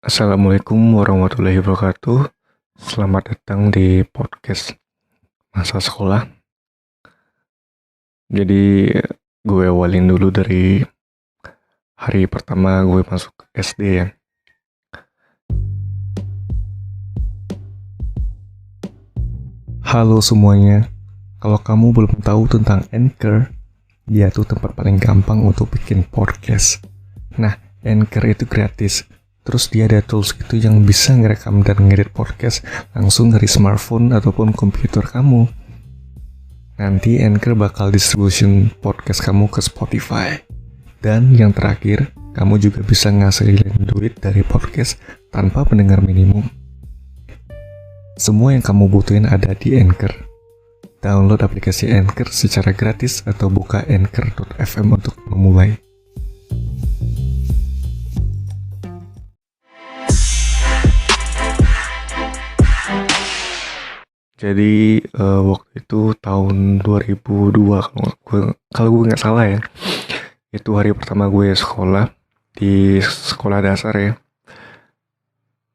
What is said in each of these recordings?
Assalamualaikum warahmatullahi wabarakatuh. Selamat datang di podcast masa sekolah. Jadi gue awalin dulu dari hari pertama gue masuk SD ya. Halo semuanya. Kalau kamu belum tahu tentang Anchor, dia tuh tempat paling gampang untuk bikin podcast. Nah, Anchor itu gratis. Terus dia ada tools gitu yang bisa ngerekam dan ngedit podcast langsung dari smartphone ataupun komputer kamu. Nanti Anchor bakal distribution podcast kamu ke Spotify. Dan yang terakhir, kamu juga bisa ngasilin duit dari podcast tanpa pendengar minimum. Semua yang kamu butuhin ada di Anchor. Download aplikasi Anchor secara gratis atau buka anchor.fm untuk memulai. Jadi waktu itu tahun 2002 kalau gue nggak salah ya. Itu hari pertama gue sekolah di sekolah dasar ya.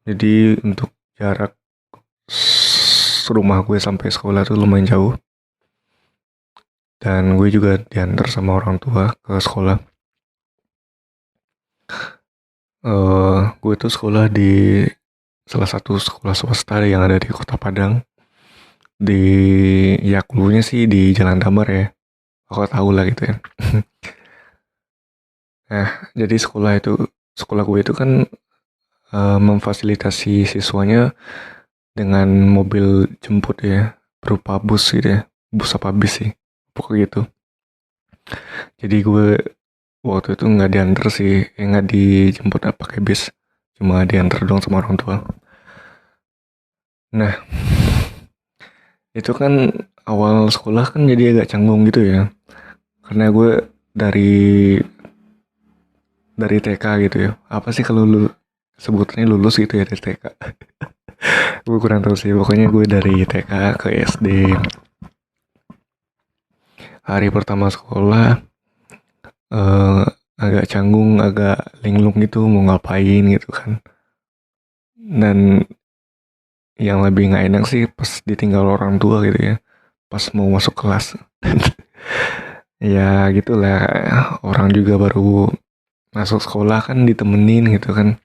Jadi untuk jarak rumah gue sampai sekolah tuh lumayan jauh. Dan gue juga diantar sama orang tua ke sekolah. Gue tuh sekolah di salah satu sekolah swasta yang ada di Kota Padang. Di Yaklunya sih di Jalan Damar ya. Aku tahu lah gitu ya. Nah, jadi sekolah gue itu kan memfasilitasi siswanya dengan mobil jemput ya, berupa bus gitu ya, bus apa bis sih, pokoknya gitu. Jadi gue waktu itu nggak diantar sih, nggak dijemput pakai bis, cuma diantar dong sama orang tua. Nah, itu kan awal sekolah kan jadi agak canggung gitu ya, karena gue dari TK gitu ya. Apa sih kalau lu sebutnya lulus gitu ya dari TK? Gue kurang tahu sih, pokoknya gue dari TK ke SD. Hari pertama sekolah agak canggung, agak linglung gitu mau ngapain gitu kan. Dan yang lebih nggak enak sih pas ditinggal orang tua gitu ya, pas mau masuk kelas. Ya gitulah, orang juga baru masuk sekolah kan ditemenin gitu kan,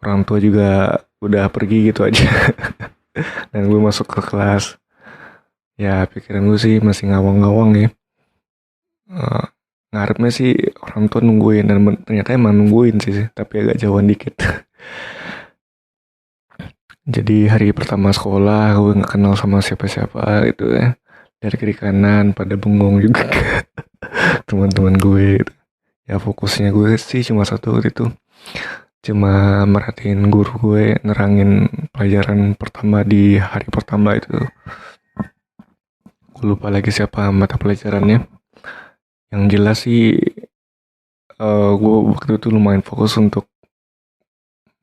orang tua juga udah pergi gitu aja. Dan gue masuk ke kelas, ya pikiran gue sih masih ngawang-ngawang ya. Ngarepnya sih orang tua nungguin, dan ternyata emang nungguin sih, tapi agak jauhan dikit. Jadi hari pertama sekolah gue nggak kenal sama siapa-siapa gitu ya. Dari kiri kanan pada bengong juga. Teman-teman gue gitu. Ya fokusnya gue sih cuma satu waktu itu, cuma merhatiin guru gue nerangin pelajaran pertama di hari pertama itu. Gue lupa lagi siapa mata pelajarannya. Yang jelas sih gue waktu itu lumayan fokus untuk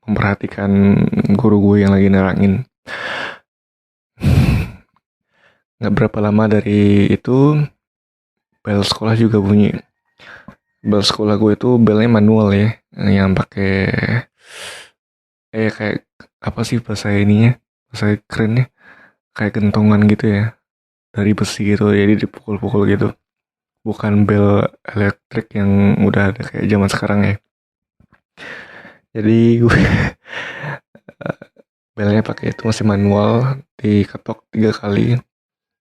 memperhatikan guru gue yang lagi nerangin. Gak berapa lama dari itu bel sekolah juga bunyi. Bel sekolah gue itu belnya manual ya, yang pakai kayak apa sih bahasa ininya, bahasa kerennya, kayak gentongan gitu ya, dari besi gitu, jadi dipukul-pukul gitu. Bukan bel elektrik yang udah ada kayak zaman sekarang ya. Jadi gue belnya pakai itu masih manual, diketok 3 kali.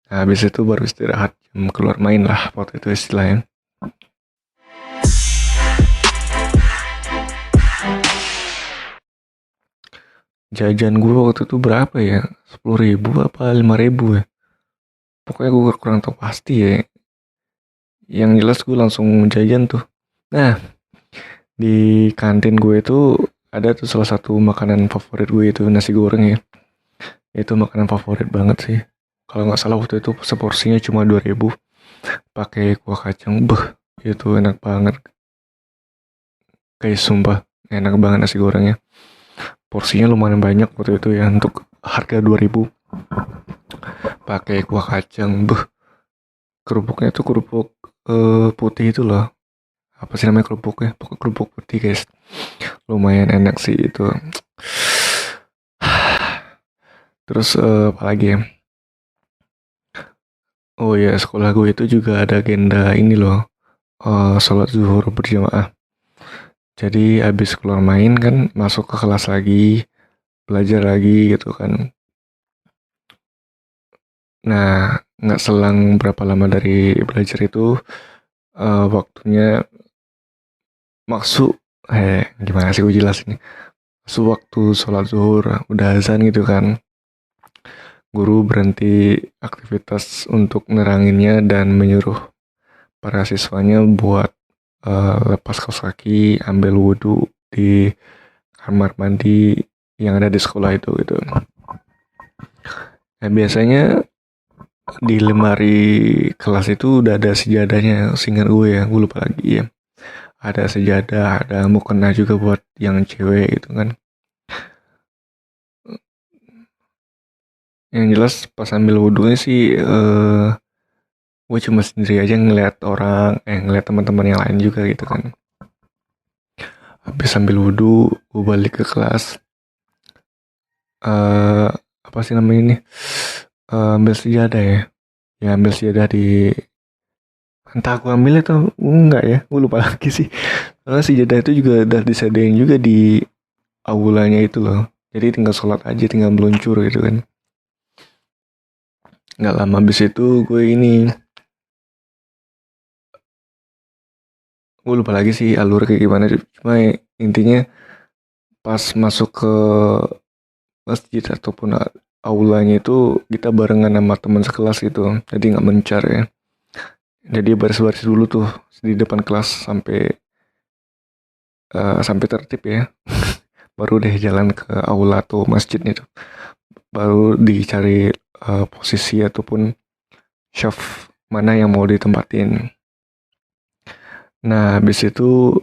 Nah, habis itu baru istirahat, keluar main lah waktu itu istilahnya. Jajan gue waktu itu berapa ya? 10.000 apa 5.000 ya? Pokoknya gue kurang tahu pasti ya. Yang jelas gue langsung jajan tuh. Nah, di kantin gue itu ada tuh salah satu makanan favorit gue itu nasi goreng ya. Itu makanan favorit banget sih. Kalau nggak salah waktu itu seporsinya cuma 2.000. Pakai kuah kacang, itu enak banget. Kayak sumpah, enak banget nasi gorengnya. Porsinya lumayan banyak waktu itu ya untuk harga 2.000. Pakai kuah kacang, kerupuknya tuh kerupuk putih itu loh. apa sih namanya kerupuknya, pokoknya kerupuk putih guys, lumayan enak sih itu. Terus apa lagi ya, oh ya sekolah gue itu juga ada agenda ini loh, sholat zuhur berjamaah. Jadi habis keluar main kan masuk ke kelas lagi, belajar lagi gitu kan. Nah, nggak selang berapa lama dari belajar itu, waktunya maksud gimana sih gue jelasin? Sewaktu sholat zuhur udah azan gitu kan, guru berhenti aktivitas untuk neranginnya dan menyuruh para siswanya buat lepas kaos kaki, ambil wudhu di kamar mandi yang ada di sekolah itu gitu. Nah, biasanya di lemari kelas itu udah ada sejadahnya, seingat gue ya, gue lupa lagi ya. Ada sejadah, ada mukena juga buat yang cewek gitu kan. Yang jelas pas ambil wudhunya sih gue cuma sendiri aja ngeliat orang, ngeliat teman-teman yang lain juga gitu kan. Habis ambil wudhu, gue balik ke kelas. eh Apa sih namanya ini? Ambil sejadah ya. Ya ambil sejadah di, entah aku ambil atau enggak ya, gue lupa lagi sih. Karena sejadah itu juga udah disediain juga di aulanya itu loh. Jadi tinggal sholat aja, tinggal meluncur gitu kan. Nggak lama habis itu gue lupa lagi sih alur kayak gimana. Cuma intinya pas masuk ke masjid ataupun aulanya itu kita barengan sama teman sekelas gitu. Jadi nggak mencar ya. Jadi baris-baris dulu tuh di depan kelas sampai tertib ya. Baru deh jalan ke aula atau masjidnya tuh. Baru dicari posisi ataupun syaf mana yang mau ditempatin. Nah, habis itu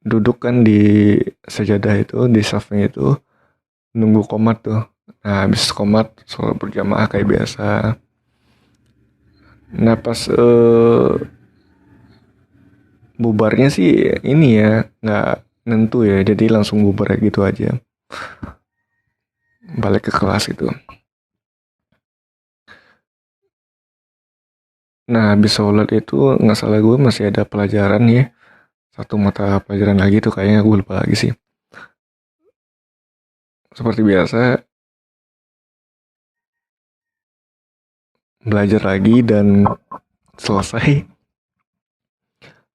duduk kan di sejadah itu, di syafnya itu, nunggu komat tuh. Nah, habis komat, sholat berjamaah kayak biasa. Nah, pas bubarnya sih ini ya, nggak nentu ya, jadi langsung bubar gitu aja. Balik ke kelas gitu. Nah, habis sholat itu nggak salah gue masih ada pelajaran ya. Satu mata pelajaran lagi tuh kayaknya gue lupa lagi sih. Seperti biasa, belajar lagi dan selesai.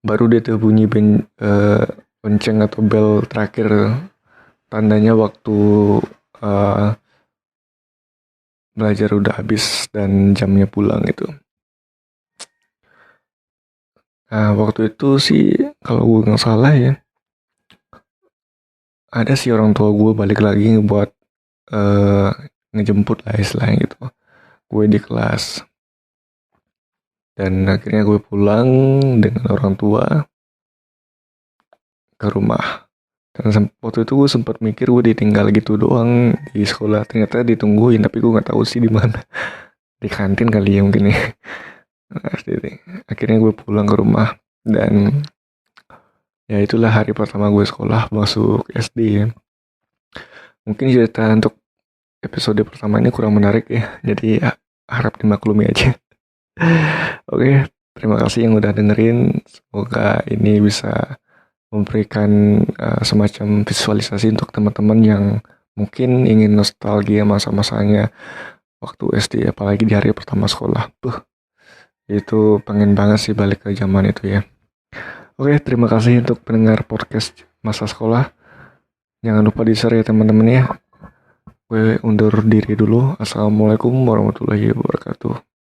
Baru dia tuh bunyi lonceng atau bel terakhir. Tandanya waktu uh, belajar udah habis dan jamnya pulang itu. Nah, waktu itu sih kalau gue nggak salah ya, ada sih orang tua gue balik lagi buat uh, ngejemput lah istilahnya gitu. Gue di kelas dan akhirnya gue pulang dengan orang tua ke rumah. Dan waktu itu gue sempat mikir gue ditinggal gitu doang di sekolah. Ternyata ditungguin, tapi gue nggak tahu sih di mana. Di kantin kali ya mungkin ya. Nah, akhirnya gue pulang ke rumah dan ya itulah hari pertama gue sekolah masuk SD ya. Mungkin cerita untuk episode pertama ini kurang menarik ya. Jadi harap dimaklumi aja. Oke, terima kasih yang udah dengerin. Semoga ini bisa memberikan semacam visualisasi untuk teman-teman yang mungkin ingin nostalgia masa-masanya waktu SD, apalagi di hari pertama sekolah. Itu pengen banget sih balik ke zaman itu ya. Oke, terima kasih untuk pendengar podcast masa sekolah. Jangan lupa di-share ya teman-teman ya. Gue undur diri dulu. Assalamualaikum warahmatullahi wabarakatuh.